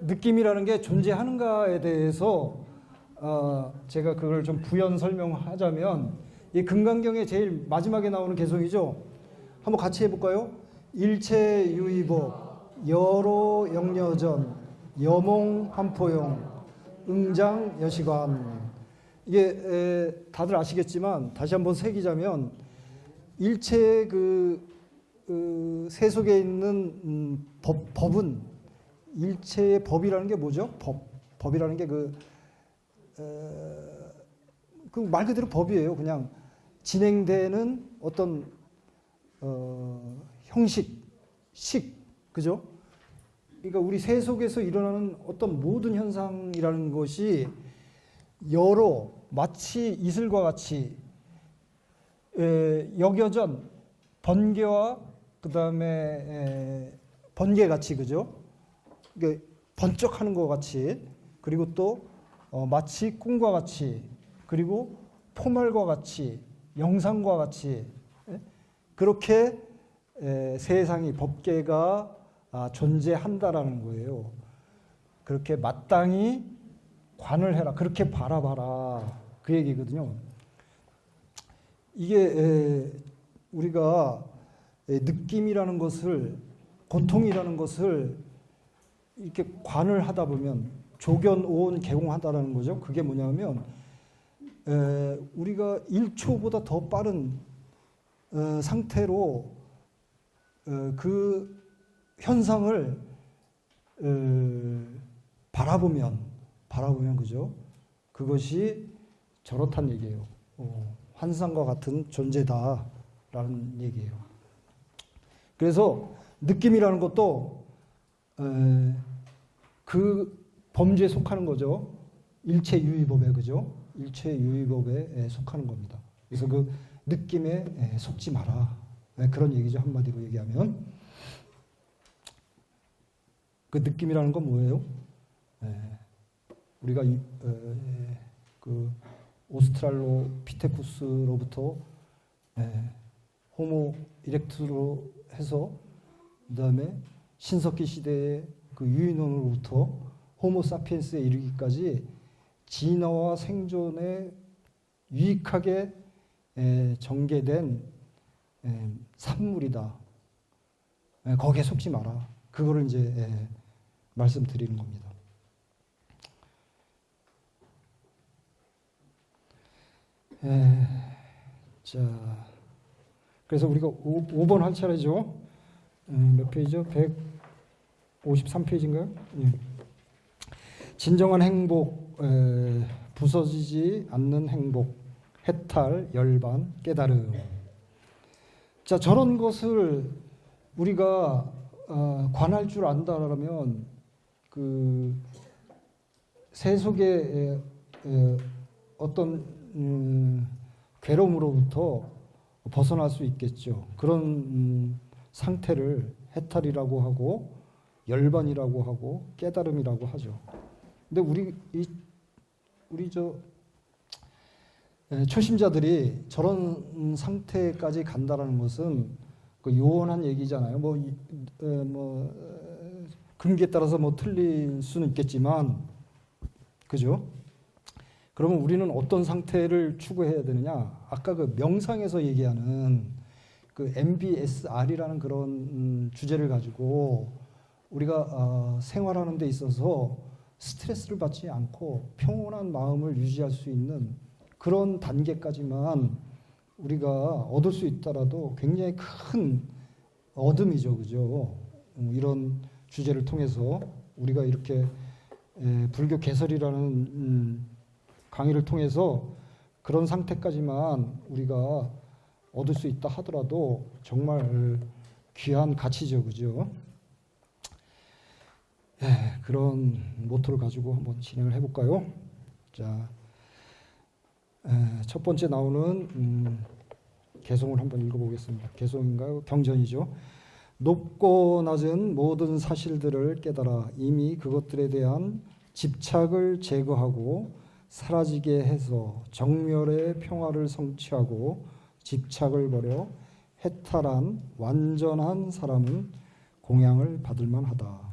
느낌이라는 게 존재하는가에 대해서 제가 그걸 좀 부연 설명하자면 이 금강경의 제일 마지막에 나오는 개성이죠. 한번 같이 해볼까요? 일체유의법, 여로영여전, 여몽환포용, 응장여시관. 이게 다들 아시겠지만 다시 한번 새기자면 일체의 세속에 있는 법은 일체의 법이라는 게 뭐죠? 법이라는 게 그 말 그대로 법이에요. 그냥 진행되는 어떤 형식, 그죠? 그러니까 우리 세속에서 일어나는 어떤 모든 현상이라는 것이 여러 마치 이슬과 같이 역여전 번개와 그다음에 번개같이, 그죠? 그러니까 번쩍하는 것 같이, 그리고 또 마치 꿈과 같이, 그리고 포말과 같이, 영상과 같이, 그렇게 세상이 법계가 존재한다라는 거예요. 그렇게 마땅히 관을 해라, 그렇게 바라봐라, 그 얘기거든요. 이게 우리가 느낌이라는 것을, 고통이라는 것을 이렇게 관을 하다 보면 조견, 오온, 개공하다라는 거죠. 그게 뭐냐면 우리가 1초보다 더 빠른 상태로 그 현상을 바라보면 그죠? 그것이 저렇단 얘기예요. 환상과 같은 존재다라는 얘기예요. 그래서 느낌이라는 것도 그 범주에 속하는 거죠. 일체유의법에, 그죠? 일체유의법에 속하는 겁니다. 그래서 그 느낌에 속지 마라, 그런 얘기죠. 한마디로 얘기하면 그 느낌이라는 건 뭐예요? 우리가 그 오스트랄로피테쿠스로부터 호모 이렉투스로 해서 그다음에 신석기 시대의 그 유인원으로부터 호모 사피엔스에 이르기까지 진화와 생존에 유익하게 전개된 산물이다. 거기에 속지 마라. 그거를 이제 말씀드리는 겁니다. 자, 그래서 우리가 5번 할 차례죠. 몇 페이지죠? 153페이지인가요? 예. 진정한 행복, 부서지지 않는 행복, 해탈, 열반, 깨달음. 자, 저런 것을 우리가 관할 줄 안다라면 그 세속의 어떤 괴로움으로부터 벗어날 수 있겠죠. 그런 상태를 해탈이라고 하고 열반이라고 하고 깨달음이라고 하죠. 근데 우리 초심자들이 저런 상태까지 간다라는 것은 그 요원한 얘기잖아요. 근기에 따라서 틀릴 수는 있겠지만, 그죠? 그러면 우리는 어떤 상태를 추구해야 되느냐? 아까 그 명상에서 얘기하는 그 MBSR이라는 그런 주제를 가지고 우리가 생활하는 데 있어서 스트레스를 받지 않고 평온한 마음을 유지할 수 있는 그런 단계까지만 우리가 얻을 수 있더라도 굉장히 큰 얻음이죠, 그죠? 이런 주제를 통해서 우리가 이렇게 불교 개설이라는 강의를 통해서 그런 상태까지만 우리가 얻을 수 있다 하더라도 정말 귀한 가치죠, 그죠? 그런 모토를 가지고 한번 진행을 해볼까요? 자, 첫 번째 나오는 개송을 한번 읽어보겠습니다. 개송인가요? 경전이죠. 높고 낮은 모든 사실들을 깨달아 이미 그것들에 대한 집착을 제거하고 사라지게 해서 정멸의 평화를 성취하고 집착을 버려 해탈한 완전한 사람은 공양을 받을 만하다.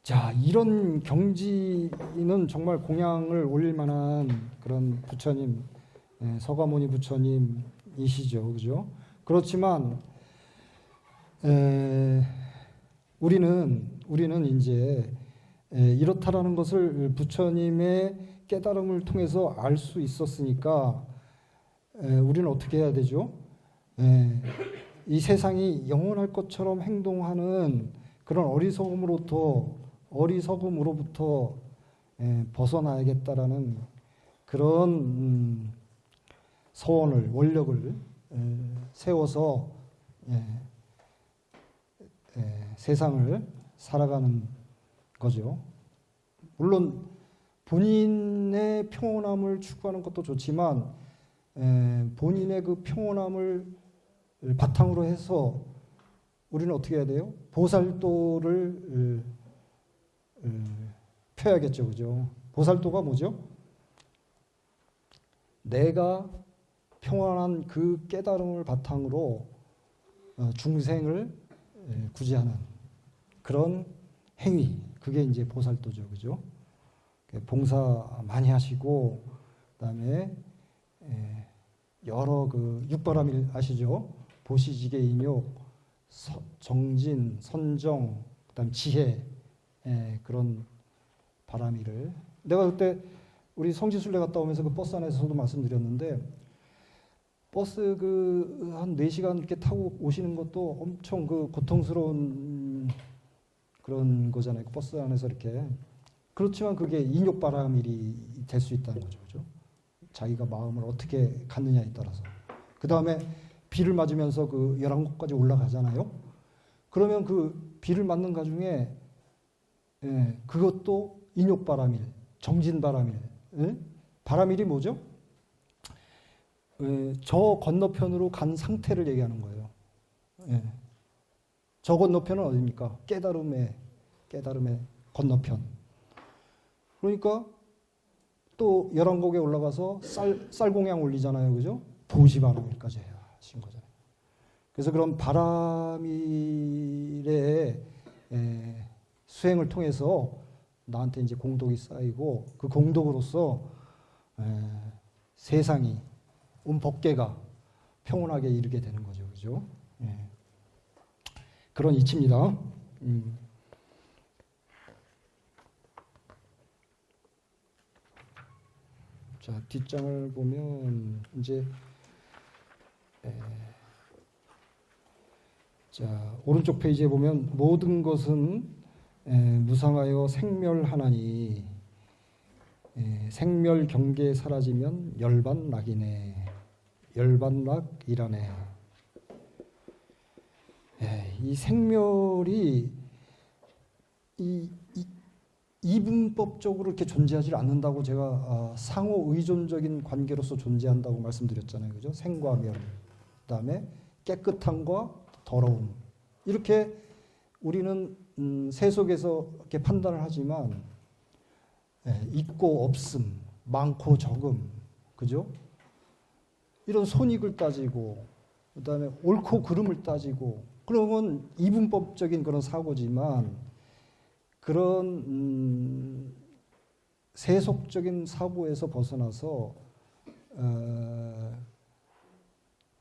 자, 이런 경지는 정말 공양을 올릴 만한 그런 부처님, 서가모니 부처님이시죠, 그죠? 그렇지만 우리는 이제 이렇다라는 것을 부처님의 깨달음을 통해서 알 수 있었으니까 우리는 어떻게 해야 되죠? 이 세상이 영원할 것처럼 행동하는 그런 어리석음으로부터 벗어나야겠다라는 그런 서원을 원력을 세워서 세상을 살아가는 거죠. 물론 본인의 평온함을 추구하는 것도 좋지만 본인의 그 평온함을 바탕으로 해서 우리는 어떻게 해야 돼요? 보살도를 펴야겠죠, 그죠? 보살도가 뭐죠? 내가 평안한 그 깨달음을 바탕으로 중생을 구제하는 그런 행위, 그게 이제 보살도죠, 그죠? 봉사 많이 하시고, 그다음에 여러 그 육바라밀 아시죠? 보시지계 인욕, 정진, 선정, 그다음 지혜, 그런 바라밀을 내가 그때 우리 성지순례 갔다 오면서 그 버스 안에서도 말씀드렸는데 버스 그 한 4시간 이렇게 타고 오시는 것도 엄청 그 고통스러운 그런 거잖아요. 버스 안에서 이렇게. 그렇지만 그게 인욕바라밀이 될 수 있다는 거죠. 그죠? 자기가 마음을 어떻게 갖느냐에 따라서. 그 다음에 비를 맞으면서 그 11곳까지 올라가잖아요. 그러면 그 비를 맞는 가중에 그것도 인욕바라밀, 정진바라밀. 바라밀이 뭐죠? 저 건너편으로 간 상태를 얘기하는 거예요. 저 건너편은 어디입니까? 깨달음의 건너편. 그러니까 또 11곡에 올라가서 쌀공양 올리잖아요. 그죠? 도시바라밀까지 하신 거잖아요. 그래서 그런 바라밀의 수행을 통해서 나한테 이제 공덕이 쌓이고 그 공덕으로서 세상이 온 법계가 평온하게 이르게 되는 거죠. 그죠? 그런 이치입니다. 자, 뒷장을 보면 이제 자, 오른쪽 페이지에 보면 모든 것은 무상하여 생멸하나니 생멸 경계에 사라지면 열반락이네. 열반락이라네. 이 생멸이 이분법적으로 이렇게 존재하지 않는다고 제가 상호 의존적인 관계로서 존재한다고 말씀드렸잖아요. 그죠? 생과 멸, 그다음에 깨끗함과 더러움. 이렇게 우리는 세속에서 이렇게 판단을 하지만 있고 없음, 많고 적음, 그죠? 이런 손익을 따지고, 그다음에 옳고 그름을 따지고, 그러면 이분법적인 그런 사고지만 그런 세속적인 사고에서 벗어나서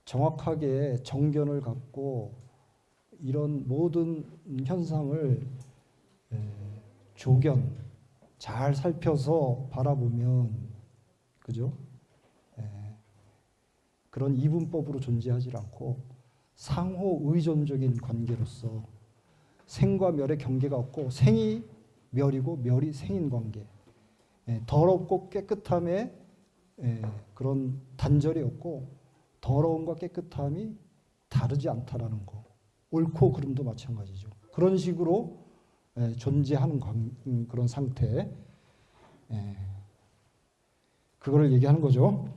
정확하게 정견을 갖고 이런 모든 현상을 조견 잘 살펴서 바라보면 그죠? 그런 이분법으로 존재하지 않고 상호 의존적인 관계로서 생과 멸의 경계가 없고 생이 멸이고 멸이 생인 관계, 더럽고 깨끗함에 그런 단절이 없고 더러움과 깨끗함이 다르지 않다라는 거. 옳고 그름도 마찬가지죠. 그런 식으로 존재하는 그런 상태, 그거를 얘기하는 거죠.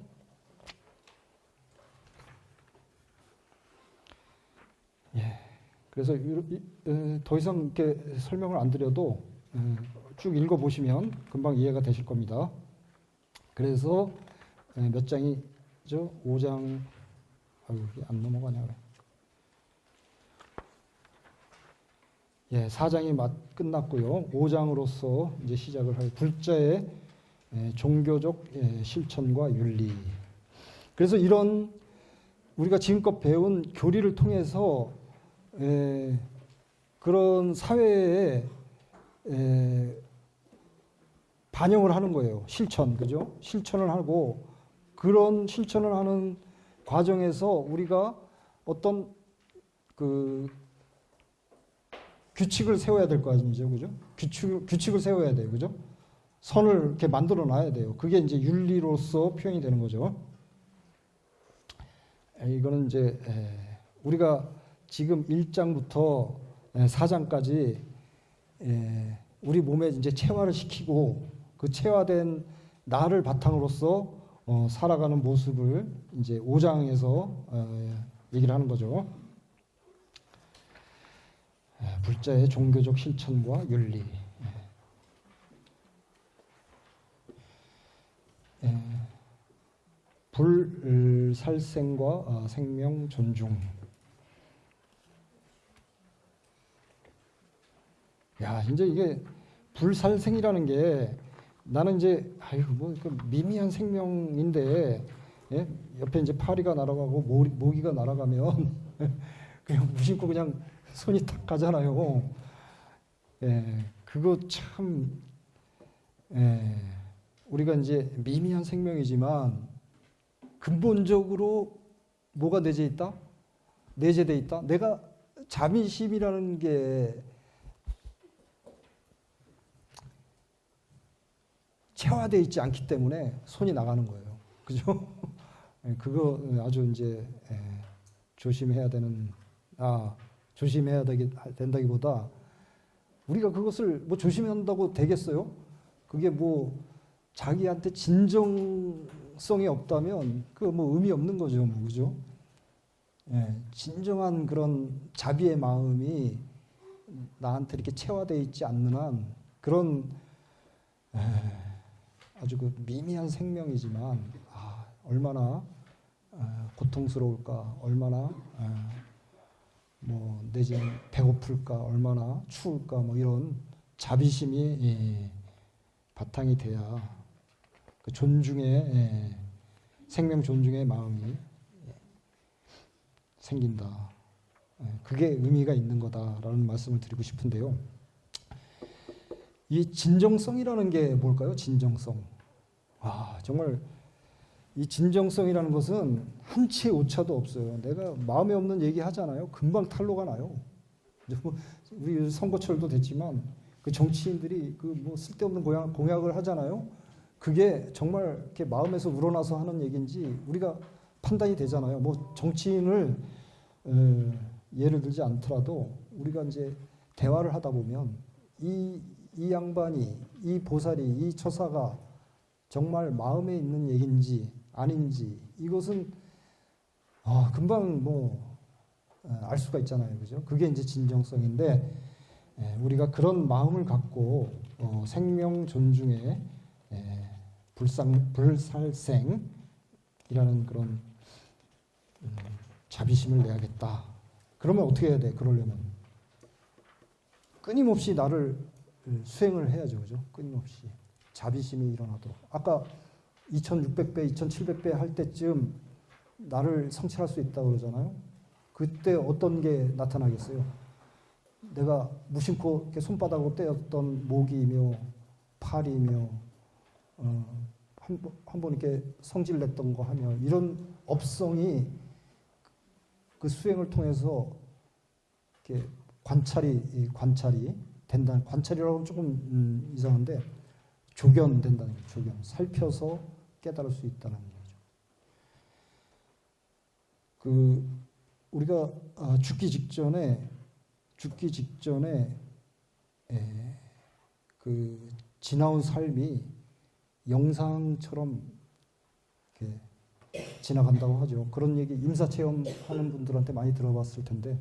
그래서 더 이상 이렇게 설명을 안 드려도 쭉 읽어보시면 금방 이해가 되실 겁니다. 그래서 몇 장이죠? 5장, 아유, 이게 안 넘어가냐. 4장이 끝났고요. 5장으로서 이제 시작을 할 불자의 종교적 실천과 윤리. 그래서 이런 우리가 지금껏 배운 교리를 통해서 그런 사회에 반영을 하는 거예요. 실천, 그죠? 실천을 하고 그런 실천을 하는 과정에서 우리가 어떤 그 규칙을 세워야 될 거 아니죠, 그죠? 규칙을 세워야 돼요, 그죠? 선을 이렇게 만들어 놔야 돼요. 그게 이제 윤리로서 표현이 되는 거죠. 이거는 이제 우리가 지금 1장부터 4장까지 우리 몸에 이제 체화를 시키고 그 체화된 나를 바탕으로서 살아가는 모습을 이제 5장에서 얘기를 하는 거죠. 불자의 종교적 실천과 윤리. 불살생과 생명 존중. 야, 이제 이게 불살생이라는 게 나는 이제 미미한 생명인데 옆에 이제 파리가 날아가고 모기가 날아가면 그냥 무심코 그냥 손이 탁 가잖아요. 그거 참 우리가 이제 미미한 생명이지만 근본적으로 뭐가 내재돼 있다? 내재돼 있다. 내가 자비심이라는 게 체화되어 있지 않기 때문에 손이 나가는 거예요. 그죠? 그거 아주 이제 조심해야 된다기보다 우리가 그것을 뭐 조심한다고 되겠어요? 그게 뭐 자기한테 진정성이 없다면 그 뭐 의미 없는 거죠, 뭐 그죠? 진정한 그런 자비의 마음이 나한테 이렇게 체화되어 있지 않는 한 그런 아주 그 미미한 생명이지만 얼마나 고통스러울까, 얼마나 뭐 내지는 배고플까, 얼마나 추울까, 뭐 이런 자비심이 바탕이 돼야 그 존중의 생명 존중의 마음이 생긴다. 그게 의미가 있는 거다라는 말씀을 드리고 싶은데요. 이 진정성이라는 게 뭘까요? 진정성. 정말 이 진정성이라는 것은 한치의 오차도 없어요. 내가 마음에 없는 얘기 하잖아요. 금방 탄로가 나요. 우리 선거철도 됐지만 그 정치인들이 그 뭐 쓸데없는 공약을 하잖아요. 그게 정말 이렇게 마음에서 우러나서 하는 얘기인지 우리가 판단이 되잖아요. 뭐 정치인을 예를 들지 않더라도 우리가 이제 대화를 하다 보면 이 양반이, 이 보살이, 이 처사가 정말 마음에 있는 얘기인지 아닌지 이것은 금방 뭐 알 수가 있잖아요, 그죠? 그게 이제 진정성인데 우리가 그런 마음을 갖고 생명 존중의 불살생이라는 그런 자비심을 내야겠다. 그러면 어떻게 해야 돼? 그러려면 끊임없이 나를 수행을 해야죠, 그죠? 끊임없이 자비심이 일어나도록. 아까 2600배, 2700배 할 때쯤 나를 성찰할 수 있다고 그러잖아요. 그때 어떤 게 나타나겠어요? 내가 무심코 이렇게 손바닥으로 떼었던 모기이며 파리이며 한 번 이렇게 성질냈던 거 하며 이런 업성이 그 수행을 통해서 이렇게 관찰이 된다. 관찰이라고 하면 조금 이상한데 조견된다는 거죠. 조견. 살펴서 깨달을 수 있다는 거죠. 우리가 죽기 직전에 그 지나온 삶이 영상처럼 이렇게 지나간다고 하죠. 그런 얘기 임사 체험하는 분들한테 많이 들어봤을 텐데,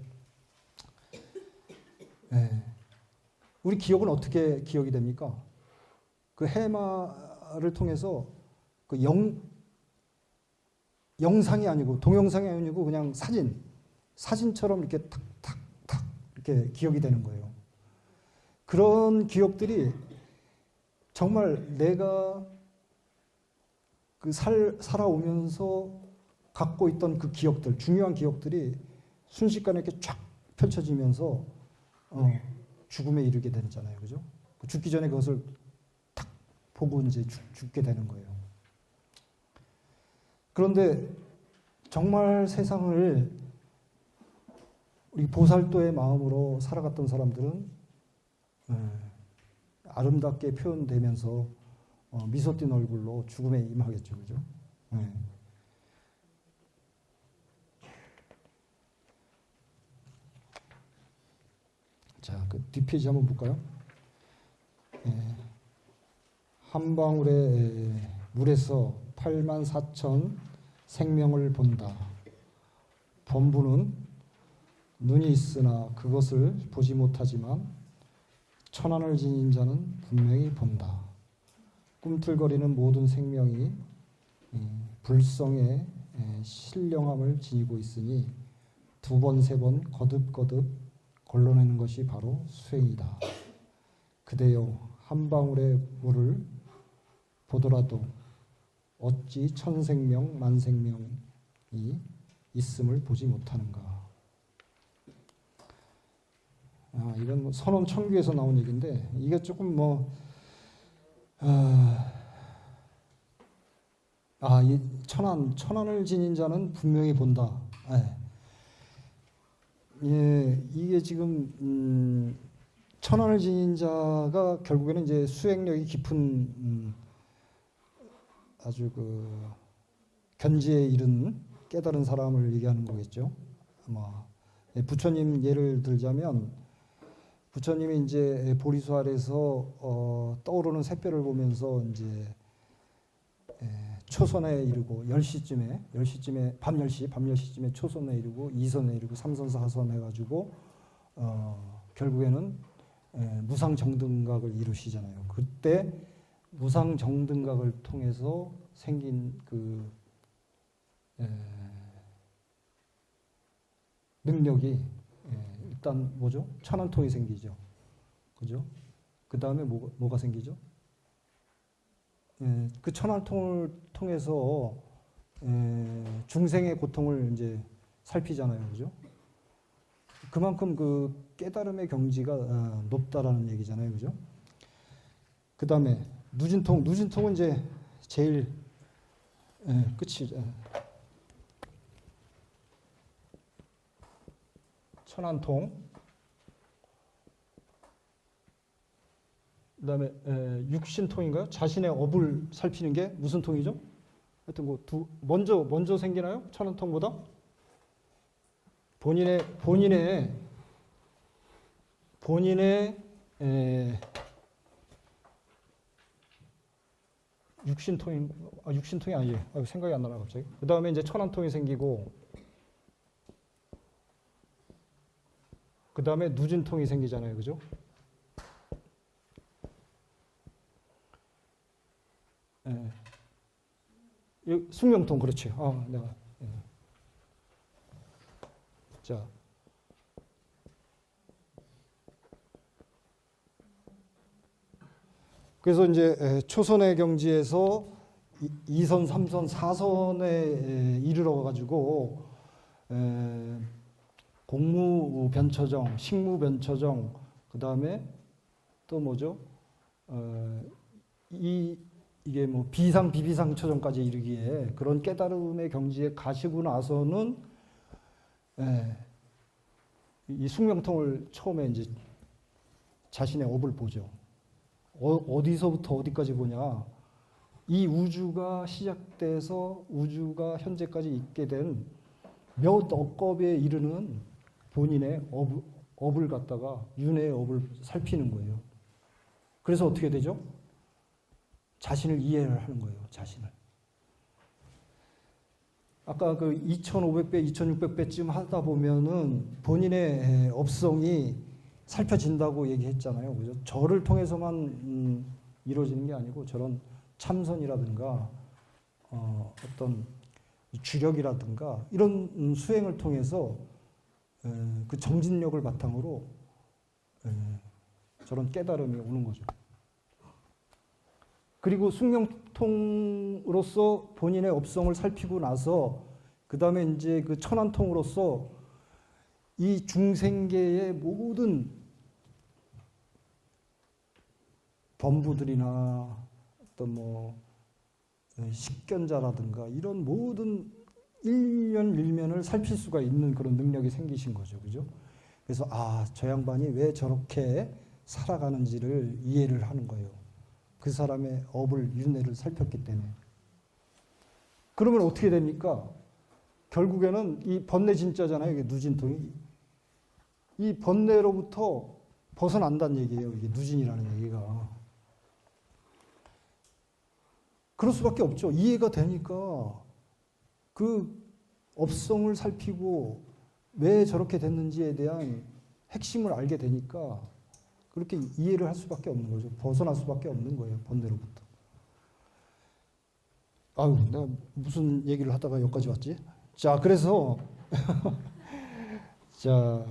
우리 기억은 어떻게 기억이 됩니까? 그 해마를 통해서 그 영상이 아니고 동영상이 아니고 그냥 사진처럼 이렇게 탁탁탁 이렇게 기억이 되는 거예요. 그런 기억들이 정말 내가 그 살아오면서 갖고 있던 그 기억들, 중요한 기억들이 순식간에 이렇게 쫙 펼쳐지면서 죽음에 이르게 되잖아요. 그죠? 죽기 전에 그것을 탁 보고 이제 죽게 되는 거예요. 그런데 정말 세상을 우리 보살도의 마음으로 살아갔던 사람들은 아름답게 표현되면서 미소 띤 얼굴로 죽음에 임하겠죠. 그죠? 자, 그 뒷페이지 한번 볼까요? 한 방울의 물에서 84,000 생명을 본다. 범부는 눈이 있으나 그것을 보지 못하지만 천안을 지닌 자는 분명히 본다. 꿈틀거리는 모든 생명이 불성의 신령함을 지니고 있으니 두 번, 세 번 거듭거듭 걸러내는 것이 바로 수행이다. 그대여 한 방울의 물을 보더라도 어찌 천생명 만생명이 있음을 보지 못하는가. 이건 뭐 선원 청규에서 나온 얘기인데 이게 조금 이 천안을 지닌 자는 분명히 본다. 이게 지금 천안을 지닌 자가 결국에는 이제 수행력이 깊은 아주 그 견지에 이른 깨달은 사람을 얘기하는 거겠죠. 아마 부처님 예를 들자면 부처님이 이제 보리수 아래서 떠오르는 샛별을 보면서 이제 초선에 이르고 10시쯤에 밤 10시쯤에 초선에 이르고 2선에 이르고 3선 4선 해가지고 결국에는 무상정등각을 이루시잖아요. 그때 무상정등각을 통해서 생긴 그 능력이 일단 뭐죠? 천안통이 생기죠. 그죠? 그 다음에 뭐가 생기죠? 그 천안통을 통해서 중생의 고통을 이제 살피잖아요. 그죠? 그만큼 그 깨달음의 경지가 높다라는 얘기잖아요. 그죠? 그 다음에 누진통은 이제 제일 끝이죠. 천안통. 그 다음에 육신통인가요? 자신의 업을 살피는 게 무슨 통이죠? 하여튼 먼저 생기나요? 천안통보다? 본인의 육신통이 아니에요. 생각이 안 나나 갑자기. 그 다음에 이제 천안통이 생기고, 그 다음에 누진통이 생기잖아요, 그죠? 숙명통, 그렇지. 내가. 자. 그래서 이제 초선의 경지에서 2선, 3선, 4선에 이르러 가지고 공무변처정, 식무변처정, 그 다음에 또 뭐죠? 이게 뭐 비상, 비비상 처정까지 이르기에 그런 깨달음의 경지에 가시고 나서는 이 숙명통을 처음에 이제 자신의 업을 보죠. 어디서부터 어디까지 보냐? 이 우주가 시작돼서 우주가 현재까지 있게 된 몇 억겁에 이르는 본인의 업을 갖다가 윤회의 업을 살피는 거예요. 그래서 어떻게 되죠? 자신을 이해를 하는 거예요. 자신을. 아까 그 2500배, 2600배쯤 하다 보면은 본인의 업성이 살펴진다고 얘기했잖아요. 그죠? 절을 통해서만 이루어지는 게 아니고 저런 참선이라든가 어떤 주력이라든가 이런 수행을 통해서 그 정진력을 바탕으로 저런 깨달음이 오는 거죠. 그리고 숙명통으로서 본인의 업성을 살피고 나서 그 다음에 이제 그 천안통으로서 이 중생계의 모든 범부들이나 어떤 뭐 식견자라든가 이런 모든 일면을 살필 수가 있는 그런 능력이 생기신 거죠. 그죠? 그래서 저 양반이 왜 저렇게 살아가는지를 이해를 하는 거예요. 그 사람의 업을, 윤회를 살폈기 때문에. 그러면 어떻게 됩니까? 결국에는 이 번뇌 진짜잖아요. 이게 누진통이. 이 번뇌로부터 벗어난다는 얘기예요. 이게 누진이라는 얘기가. 그럴 수밖에 없죠. 이해가 되니까 그 업성을 살피고 왜 저렇게 됐는지에 대한 핵심을 알게 되니까 그렇게 이해를 할 수밖에 없는 거죠. 벗어날 수밖에 없는 거예요. 번뇌로부터. 아유, 내가 무슨 얘기를 하다가 여기까지 왔지? 자, 그래서 자,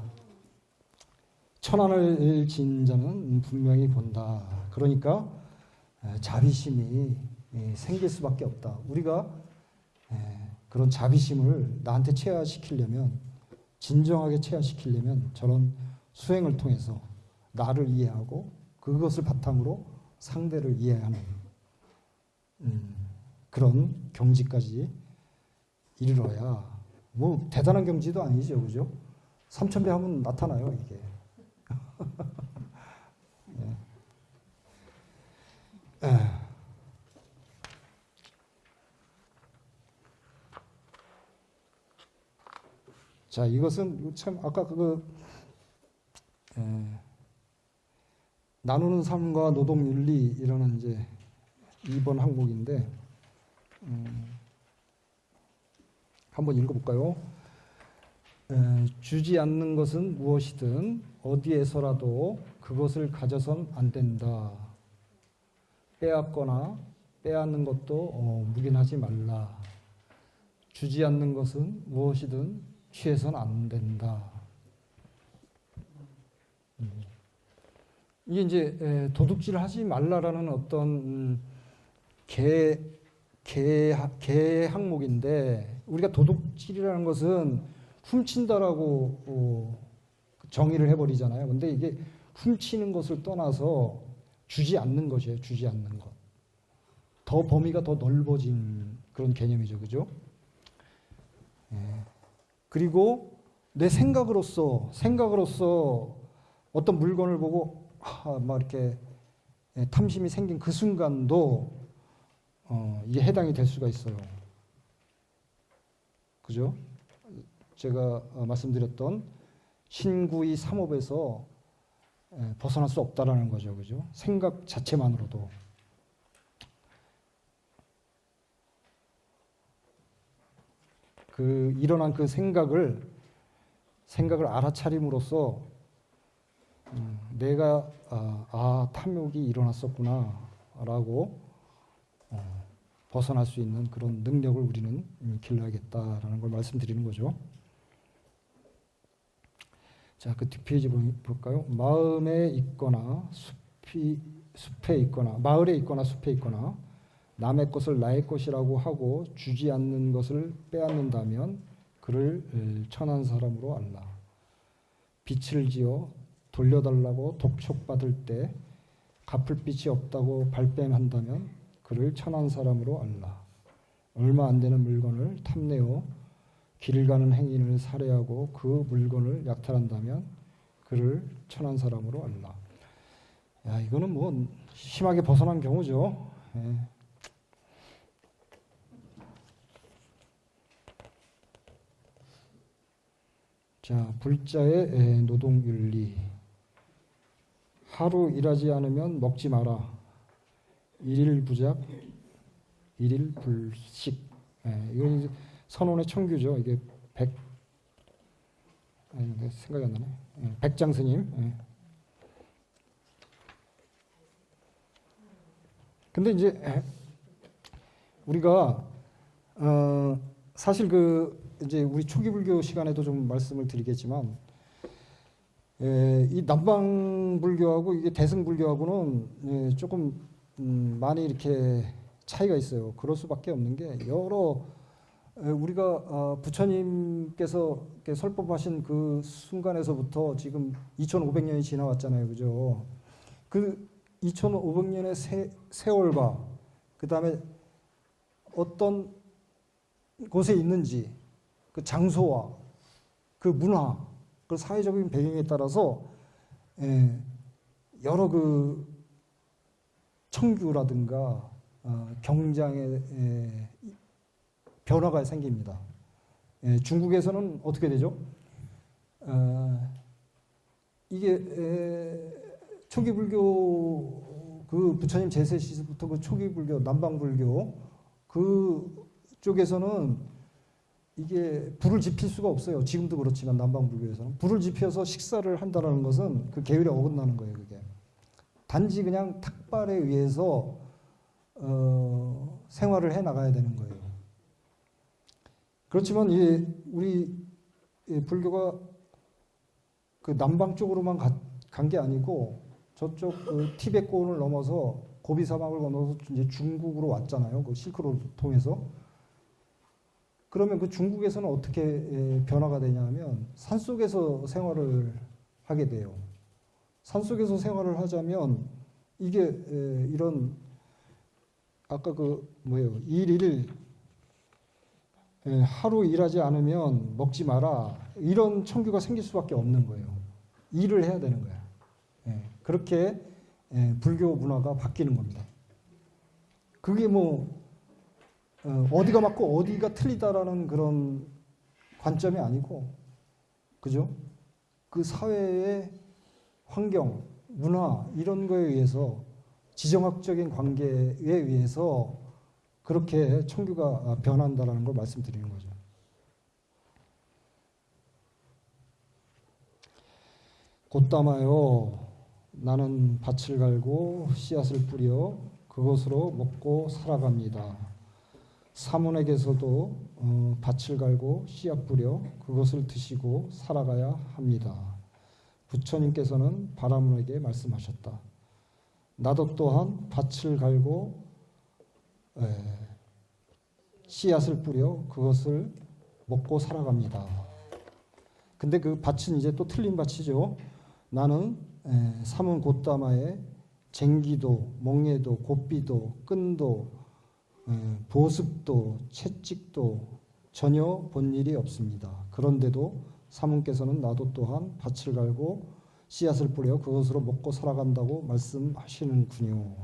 천안을 지은 자는 분명히 본다. 그러니까 자비심이 생길 수밖에 없다. 우리가 그런 자비심을 나한테 체화시키려면, 진정하게 체화시키려면 저런 수행을 통해서 나를 이해하고 그것을 바탕으로 상대를 이해하는 그런 경지까지 이르러야, 뭐 대단한 경지도 아니죠. 그죠? 3000배 하면 나타나요, 이게. 자, 이것은 참 아까 나누는 삶과 노동윤리 이라는 이제 2번 항목인데 한번 읽어볼까요? 주지 않는 것은 무엇이든 어디에서라도 그것을 가져선 안 된다. 빼앗거나 빼앗는 것도 묵인하지 말라. 주지 않는 것은 무엇이든 취해서는 안 된다. 이게 이제 도둑질 하지 말라라는 어떤 개 항목인데, 우리가 도둑질이라는 것은 훔친다라고 정의를 해버리잖아요. 근데 이게 훔치는 것을 떠나서 주지 않는 것이에요. 주지 않는 것. 더 범위가 더 넓어진 그런 개념이죠. 그죠? 그리고 내 생각으로서 어떤 물건을 보고 막 이렇게 탐심이 생긴 그 순간도 이게 해당이 될 수가 있어요. 그죠? 제가 말씀드렸던 신구의 삼업에서 벗어날 수 없다라는 거죠. 그죠? 생각 자체만으로도. 일어난 그 생각을 알아차림으로써 내가 탐욕이 일어났었구나라고 벗어날 수 있는 그런 능력을 우리는 길러야겠다라는 걸 말씀드리는 거죠. 자, 그 뒷페이지 볼까요? 마을에 있거나 숲에 있거나 남의 것을 나의 것이라고 하고 주지 않는 것을 빼앗는다면 그를 천한 사람으로 알라. 빛을 지어 돌려달라고 독촉받을 때 갚을 빛이 없다고 발뺌한다면 그를 천한 사람으로 알라. 얼마 안 되는 물건을 탐내어 길 가는 행인을 살해하고 그 물건을 약탈한다면 그를 천한 사람으로 알라. 야, 이거는 뭐 심하게 벗어난 경우죠. 예. 자, 불자의 노동윤리. 하루 일하지 않으면 먹지 마라. 일일 부작, 일일 불식. 이건 선원의 청규죠. 이게 생각이 안 나네. 백장 스님. 근데 이제 우리가 사실 이제 우리 초기 불교 시간에도 좀 말씀을 드리겠지만 이 남방 불교하고 이게 대승 불교하고는 조금 많이 이렇게 차이가 있어요. 그럴 수밖에 없는 게 여러 우리가 부처님께서 이렇게 설법하신 그 순간에서부터 지금 2,500년이 지나왔잖아요, 그죠? 그 2,500년의 세월과 그 다음에 어떤 곳에 있는지 그 장소와 그 문화, 그 사회적인 배경에 따라서 여러 그 청규라든가 경장의 변화가 생깁니다. 중국에서는 어떻게 되죠? 이게 초기 불교 그 부처님 제세 시부터 그 초기 불교 남방 불교 그 쪽에서는 이게 불을 지필 수가 없어요. 지금도 그렇지만 남방 불교에서는 불을 지펴서 식사를 한다는 것은 그 계율에 어긋나는 거예요. 그게 단지 그냥 탁발에 의해서 생활을 해 나가야 되는 거예요. 그렇지만 우리 불교가 그 남방 쪽으로만 간 게 아니고 저쪽 그 티베트권을 넘어서 고비 사막을 건너서 이제 중국으로 왔잖아요. 그 실크로드 통해서. 그러면 그 중국에서는 어떻게 변화가 되냐면 산속에서 생활을 하게 돼요. 산속에서 생활을 하자면 이게 이런 아까 그 뭐예요? 일일 하루 일하지 않으면 먹지 마라. 이런 청규가 생길 수밖에 없는 거예요. 일을 해야 되는 거야. 그렇게 불교 문화가 바뀌는 겁니다. 그게 뭐 어디가 맞고 어디가 틀리다라는 그런 관점이 아니고, 그죠? 그 사회의 환경, 문화 이런 거에 의해서 지정학적인 관계에 의해서 그렇게 청규가 변한다라는 걸 말씀드리는 거죠. 곧담아요. 나는 밭을 갈고 씨앗을 뿌려 그것으로 먹고 살아갑니다. 사문에게서도 밭을 갈고 씨앗 뿌려 그것을 드시고 살아가야 합니다. 부처님께서는 바라문에게 말씀하셨다. 나도 또한 밭을 갈고 씨앗을 뿌려 그것을 먹고 살아갑니다. 근데 그 밭은 이제 또 틀린 밭이죠. 나는 사문 곧다마에 쟁기도, 멍에도, 곱비도, 끈도, 보습도, 채찍도 전혀 본 일이 없습니다. 그런데도 사문께서는 나도 또한 밭을 갈고 씨앗을 뿌려 그것으로 먹고 살아간다고 말씀하시는군요.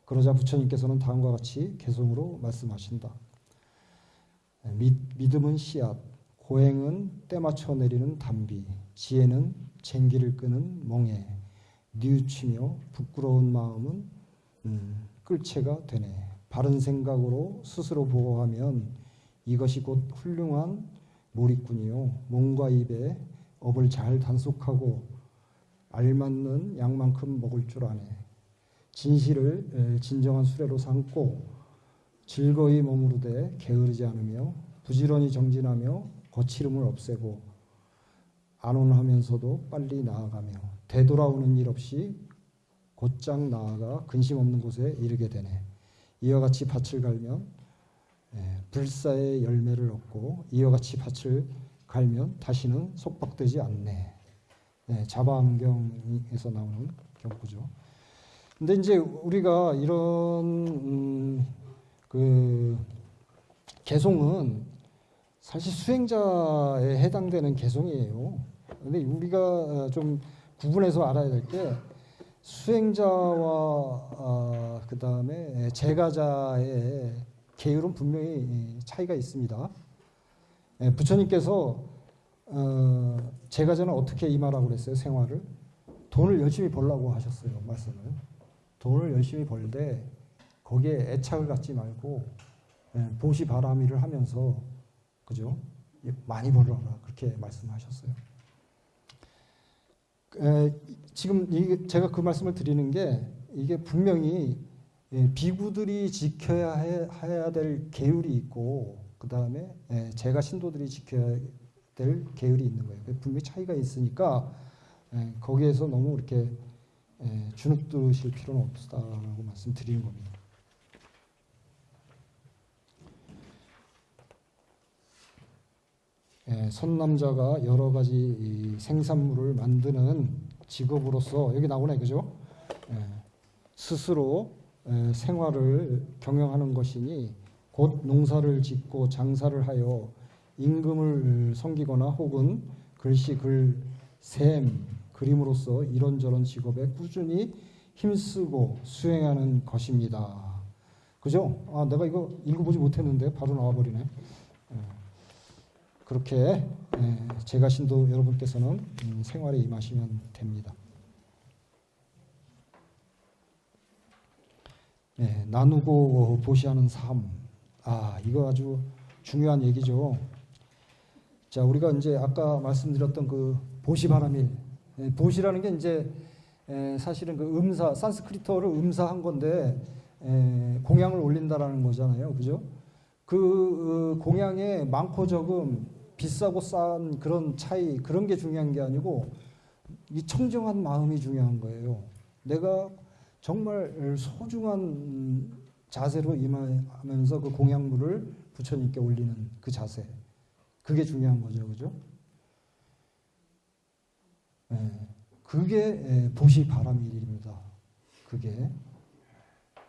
그러자 부처님께서는 다음과 같이 개송으로 말씀하신다. 믿음은 씨앗, 고행은 때맞춰 내리는 담비, 지혜는 쟁기를 끄는 멍에, 뉘우치며 부끄러운 마음은 끌채가 되네. 바른 생각으로 스스로 보호하면 이것이 곧 훌륭한 몰입꾼이요. 몸과 입에 업을 잘 단속하고 알맞는 양만큼 먹을 줄 아네. 진실을 진정한 수레로 삼고 즐거이 머무르되 게으르지 않으며 부지런히 정진하며 거칠음을 없애고 안온하면서도 빨리 나아가며 되돌아오는 일 없이 곧장 나아가 근심 없는 곳에 이르게 되네. 이와 같이 밭을 갈면 불사의 열매를 얻고 이와 같이 밭을 갈면 다시는 속박되지 않네. 자바암경에서 나오는 경구죠. 근데 이제 우리가 이런 그 개송은 사실 수행자에 해당되는 개송이에요. 근데 우리가 좀 구분해서 알아야 될 게 수행자와 그 다음에 제가자의 계율은 분명히 차이가 있습니다. 부처님께서 제가자는 어떻게 임하라고 그랬어요? 생활을 돈을 열심히 벌라고 하셨어요. 말씀을 돈을 열심히 벌되 거기에 애착을 갖지 말고 보시바라미를 하면서 그죠? 많이 벌어라 그렇게 말씀하셨어요. 지금 제가 그 말씀을 드리는 게 이게 분명히 비구들이 지켜야 해야 될 계율이 있고 그 다음에 제가 신도들이 지켜야 될 계율이 있는 거예요. 분명히 차이가 있으니까 거기에서 너무 이렇게 주눅드실 필요는 없다라고 말씀드리는 겁니다. 선남자가 여러 가지 이 생산물을 만드는 직업으로서 여기 나오네, 그죠? 스스로 생활을 경영하는 것이니 곧 농사를 짓고 장사를 하여 임금을 섬기거나 혹은 글씨 글, 셈, 그림으로써 이런저런 직업에 꾸준히 힘쓰고 수행하는 것입니다. 그죠? 아, 내가 이거 읽어보지 못했는데 바로 나와버리네. 그렇게 제 자신도 여러분께서는 생활에 임하시면 됩니다. 나누고 보시하는 삶. 아, 이거 아주 중요한 얘기죠. 자, 우리가 이제 아까 말씀드렸던 그 보시바라밀. 보시라는 게 이제 사실은 그 음사, 산스크리트어를 음사한 건데 공양을 올린다라는 거잖아요. 그죠? 그 공양의 많고 적음, 비싸고 싼 그런 차이, 그런 게 중요한 게 아니고 이 청정한 마음이 중요한 거예요. 내가 정말 소중한 자세로 임하면서 그 공양물을 부처님께 올리는 그 자세, 그게 중요한 거죠, 그죠? 그게 보시바라밀입니다. 그게.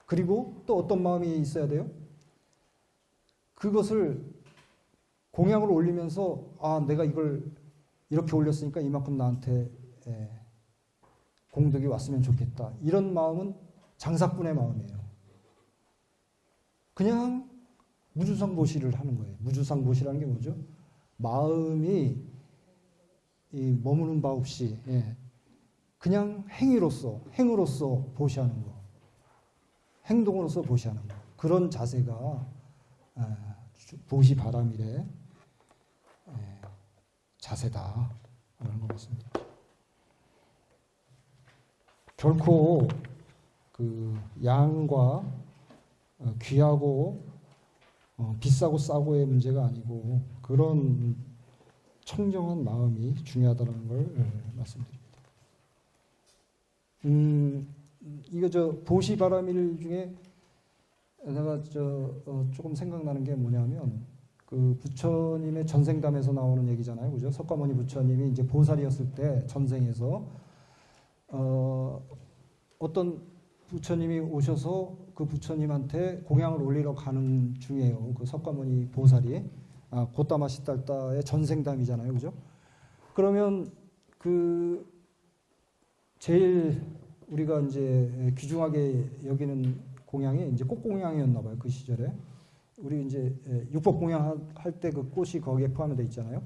그리고 또 어떤 마음이 있어야 돼요? 그것을 공양을 올리면서 아, 내가 이걸 이렇게 올렸으니까 이만큼 나한테 공덕이 왔으면 좋겠다. 이런 마음은 장사꾼의 마음이에요. 그냥 무주상보시를 하는 거예요. 무주상보시라는 게 뭐죠? 마음이 머무는 바 없이 그냥 행으로서 보시하는 거, 행동으로서 보시하는 거, 그런 자세가 보시바라밀의 자세다 라는 것 같습니다. 결코 그 양과 귀하고 비싸고 싸고의 문제가 아니고 그런 청정한 마음이 중요하다는 걸 말씀드립니다. 이거 보시바라밀 중에 내가 조금 생각나는 게 뭐냐면 그 부처님의 전생담에서 나오는 얘기잖아요, 그죠? 석가모니 부처님이 이제 보살이었을 때 전생에서 어떤 부처님이 오셔서 그 부처님한테 공양을 올리러 가는 중이에요. 그 석가모니 보살이 고타마 시달다의 전생담이잖아요, 그죠? 그러면 그 제일 우리가 이제 귀중하게 여기는 공양이 이제 꽃공양이었나 봐요, 그 시절에. 우리 이제 육법공양 할 때 그 꽃이 거기에 포함되어 있잖아요.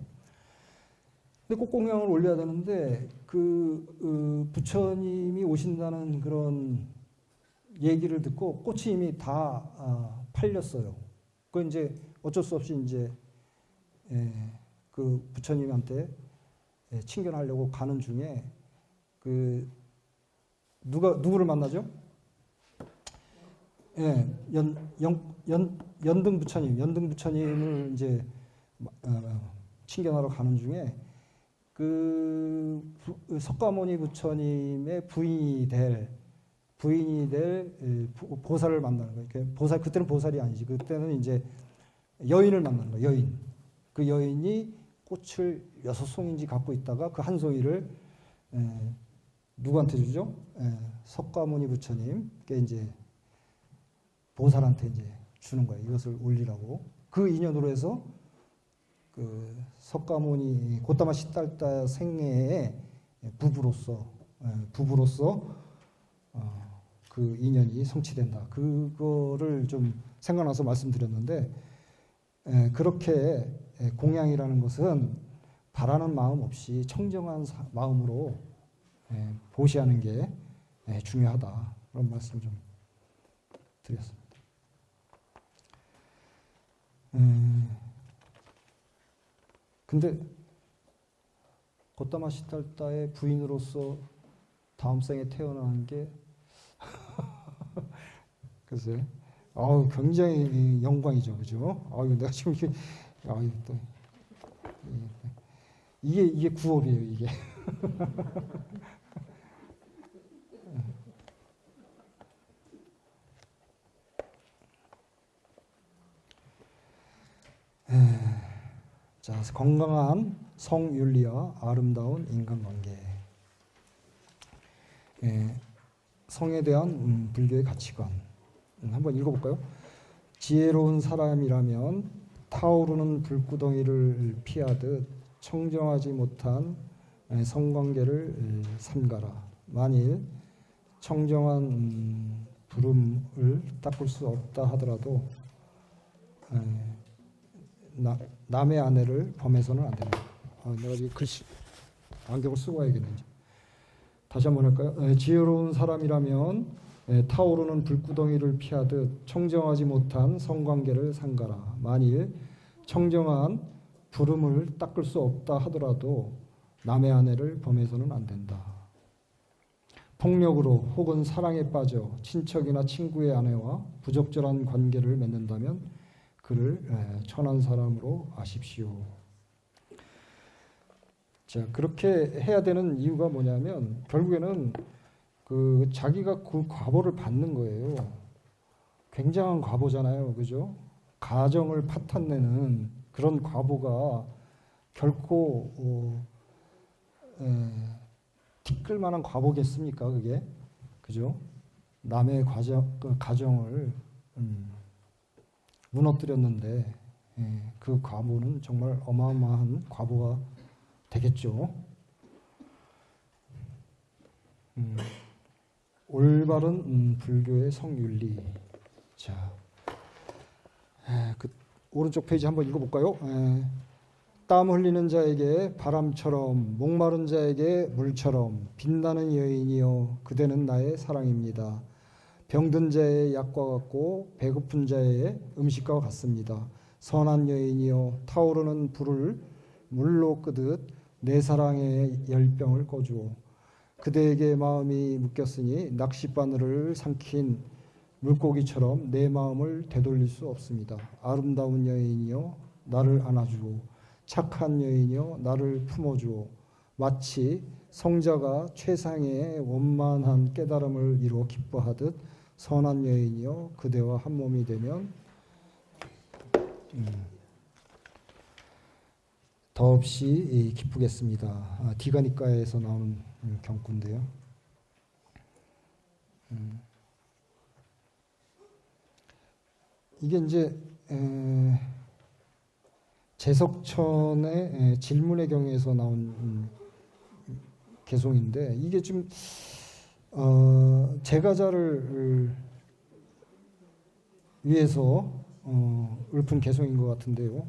근데 꽃공양을 올려야 되는데 그 부처님이 오신다는 그런 얘기를 듣고 꽃이 이미 다 팔렸어요. 그 이제 어쩔 수 없이 이제 그 부처님한테 친견하려고 가는 중에 그 누구를 만나죠? 연등 부처님을 이제 친견하러 가는 중에 그 석가모니 부처님의 부인이 될 보살을 만나는 거예요. 보살, 그때는 보살이 아니지. 그때는 이제 여인을 만나는 거예요. 여인. 그 여인이 꽃을 6송인지 갖고 있다가 그 한 송이를 누구한테 주죠? 석가모니 부처님께 이제 보살한테 이제 주는 거예요. 이것을 올리라고. 그 인연으로 해서 그 석가모니 고타마 시달다 생애의 부부로서 그 인연이 성취된다. 그거를 좀 생각나서 말씀드렸는데 그렇게 공양이라는 것은 바라는 마음 없이 청정한 마음으로 보시하는 게 중요하다. 그런 말씀 좀 드렸습니다. 근데 고타마 시달다의 부인으로서 다음 생에 태어나는 게 글쎄, 굉장히 영광이죠, 그죠? 내가 지금 이게, 또 이게 구업이에요, 이게. 자, 건강한 성윤리와 아름다운 인간관계. 성에 대한 불교의 가치관. 한번 읽어볼까요? 지혜로운 사람이라면 타오르는 불구덩이를 피하듯 청정하지 못한 성관계를 삼가라. 만일 청정한 부름을 닦을 수 없다 하더라도 남의 아내를 범해서는 안 된다. 내가 지금 글씨 안경을 쓰고 와야겠는지. 다시 한번 할까요? 지혜로운 사람이라면 타오르는 불구덩이를 피하듯 청정하지 못한 성관계를 삼가라. 만일 청정한 부름을 닦을 수 없다 하더라도 남의 아내를 범해서는 안 된다. 폭력으로 혹은 사랑에 빠져 친척이나 친구의 아내와 부적절한 관계를 맺는다면 그를 천한 사람으로 아십시오. 자, 그렇게 해야 되는 이유가 뭐냐면 결국에는 그 자기가 그 과보를 받는 거예요. 굉장한 과보잖아요, 그죠? 가정을 파탄내는 그런 과보가 결코 티끌 만한 과보겠습니까, 그게? 그죠? 남의 가정을 무너뜨렸는데 그 과보는 정말 어마어마한 과보가 되겠죠. 올바른 불교의 성윤리. 자, 그 오른쪽 페이지 한번 읽어볼까요? 땀 흘리는 자에게 바람처럼, 목마른 자에게 물처럼, 빛나는 여인이여 그대는 나의 사랑입니다. 병든 자의 약과 같고 배고픈 자의 음식과 같습니다. 선한 여인이여 타오르는 불을 물로 끄듯 내 사랑의 열병을 꺼주오. 그대에게 마음이 묶였으니 낚싯바늘을 삼킨 물고기처럼 내 마음을 되돌릴 수 없습니다. 아름다운 여인이여 나를 안아주오. 착한 여인이여 나를 품어주오. 마치 성자가 최상의 원만한 깨달음을 이루어 기뻐하듯 선한 여인이여 그대와 한 몸이 되면 더없이 기쁘겠습니다. 디가니까에서 나오는 경구인데요. 이게 이제 재석천의 질문의 경에서 나온 개송인데 이게 좀 제가자를 위해서 읊은 개송인 것 같은데요.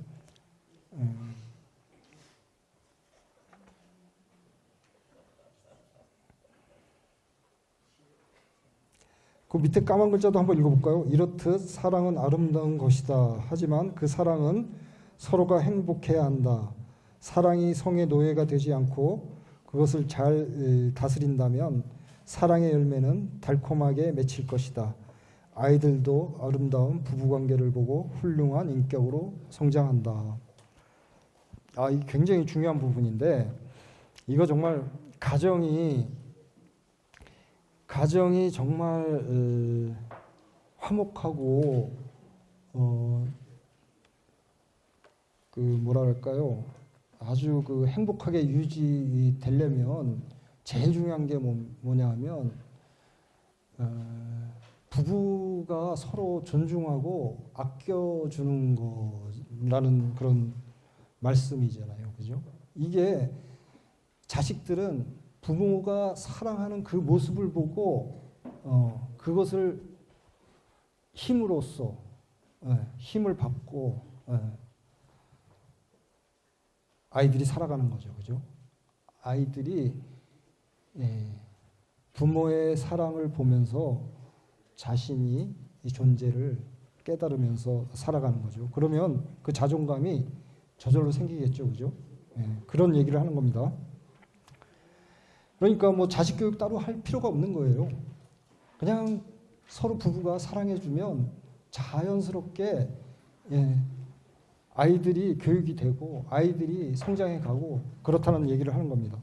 그 밑에 까만 글자도 한번 읽어볼까요? 이렇듯 사랑은 아름다운 것이다. 하지만 그 사랑은 서로가 행복해야 한다. 사랑이 성의 노예가 되지 않고 그것을 잘 다스린다면 사랑의 열매는 달콤하게 맺힐 것이다. 아이들도 아름다운 부부관계를 보고 훌륭한 인격으로 성장한다. 이 굉장히 중요한 부분인데 이거 정말 가정이 정말 화목하고 그 뭐랄까요, 아주 그 행복하게 유지되려면 제일 중요한 게 뭐냐 하면 부부가 서로 존중하고 아껴주는 거라는 그런 말씀이잖아요, 그죠? 이게 자식들은 부모가 사랑하는 그 모습을 보고 그것을 힘으로써 힘을 받고 아이들이 살아가는 거죠, 그죠? 아이들이 부모의 사랑을 보면서 자신이 이 존재를 깨달으면서 살아가는 거죠. 그러면 그 자존감이 저절로 생기겠죠, 그죠? 그런 얘기를 하는 겁니다. 그러니까 뭐 자식 교육 따로 할 필요가 없는 거예요. 그냥 서로 부부가 사랑해주면 자연스럽게 아이들이 교육이 되고 아이들이 성장해 가고 그렇다는 얘기를 하는 겁니다.